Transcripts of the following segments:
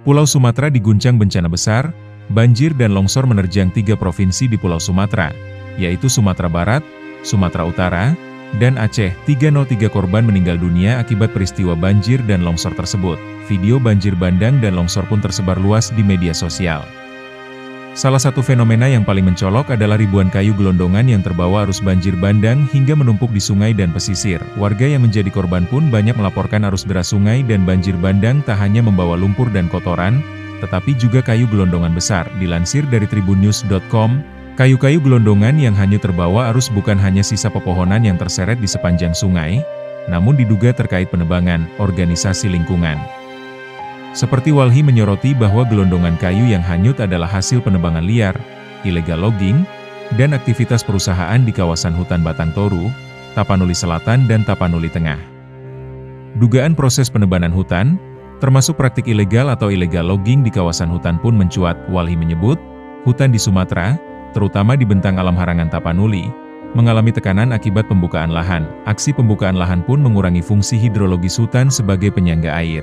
Pulau Sumatera diguncang bencana besar, banjir dan longsor menerjang 3 provinsi di Pulau Sumatera, yaitu Sumatera Barat, Sumatera Utara, dan Aceh. 303 korban meninggal dunia akibat peristiwa banjir dan longsor tersebut. Video banjir bandang dan longsor pun tersebar luas di media sosial. Salah satu fenomena yang paling mencolok adalah ribuan kayu gelondongan yang terbawa arus banjir bandang hingga menumpuk di sungai dan pesisir. Warga yang menjadi korban pun banyak melaporkan arus deras sungai dan banjir bandang tak hanya membawa lumpur dan kotoran, tetapi juga kayu gelondongan besar. Dilansir dari tribunnews.com, kayu-kayu gelondongan yang hanyut terbawa arus bukan hanya sisa pepohonan yang terseret di sepanjang sungai, namun diduga terkait penebangan organisasi lingkungan. Seperti Walhi menyoroti bahwa gelondongan kayu yang hanyut adalah hasil penebangan liar, illegal logging, dan aktivitas perusahaan di kawasan hutan Batang Toru, Tapanuli Selatan dan Tapanuli Tengah. Dugaan proses penebangan hutan, termasuk praktik ilegal atau illegal logging di kawasan hutan pun mencuat. Walhi menyebut, hutan di Sumatera, terutama di bentang alam harangan Tapanuli, mengalami tekanan akibat pembukaan lahan. Aksi pembukaan lahan pun mengurangi fungsi hidrologis hutan sebagai penyangga air.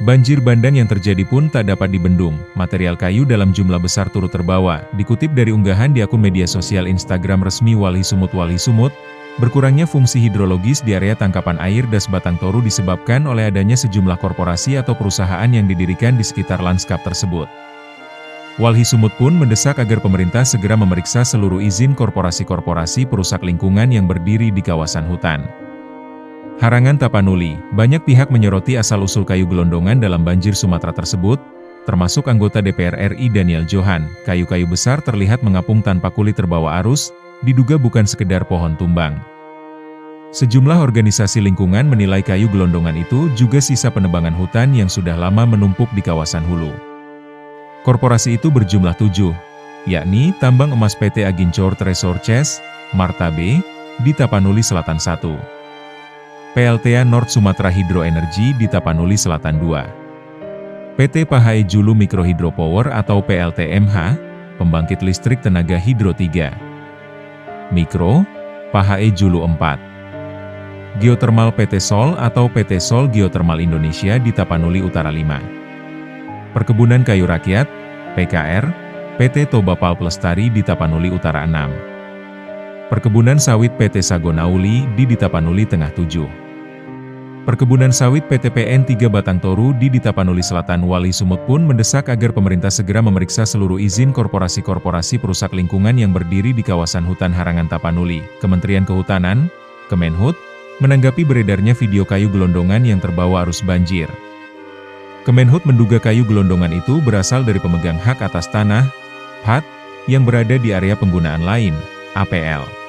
Banjir bandang yang terjadi pun tak dapat dibendung, material kayu dalam jumlah besar turut terbawa. Dikutip dari unggahan di akun media sosial Instagram resmi Walhi Sumut, berkurangnya fungsi hidrologis di area tangkapan air Das Batang Toru disebabkan oleh adanya sejumlah korporasi atau perusahaan yang didirikan di sekitar lanskap tersebut. Walhi Sumut pun mendesak agar pemerintah segera memeriksa seluruh izin korporasi-korporasi perusak lingkungan yang berdiri di kawasan hutan Harangan Tapanuli. Banyak pihak menyoroti asal-usul kayu gelondongan dalam banjir Sumatera tersebut, termasuk anggota DPR RI Daniel Johan. Kayu-kayu besar terlihat mengapung tanpa kulit terbawa arus, diduga bukan sekedar pohon tumbang. Sejumlah organisasi lingkungan menilai kayu gelondongan itu juga sisa penebangan hutan yang sudah lama menumpuk di kawasan hulu. Korporasi itu berjumlah 7, yakni Tambang Emas PT Agincor Resources, Marta B, di Tapanuli Selatan 1. PLTA North Sumatra Hydro Energy di Tapanuli Selatan 2. PT Pahae Julu Mikro Hydro Power atau PLTMH, Pembangkit Listrik Tenaga Hidro 3. Mikro, Pahae Julu 4. Geothermal PT Sol atau PT Sol Geothermal Indonesia di Tapanuli Utara 5. Perkebunan Kayu Rakyat, PKR, PT Toba Pulp Lestari di Tapanuli Utara 6. Perkebunan Sawit PT Sagonauli di Tapanuli Tengah 7. Perkebunan Sawit PT PN3 Batang Toru di Tapanuli Selatan. Walhi Sumut pun mendesak agar pemerintah segera memeriksa seluruh izin korporasi-korporasi perusak lingkungan yang berdiri di kawasan hutan harangan Tapanuli. Kementerian Kehutanan, Kemenhut, menanggapi beredarnya video kayu gelondongan yang terbawa arus banjir. Kemenhut menduga kayu gelondongan itu berasal dari pemegang hak atas tanah, PHAT, yang berada di area penggunaan lain, APL.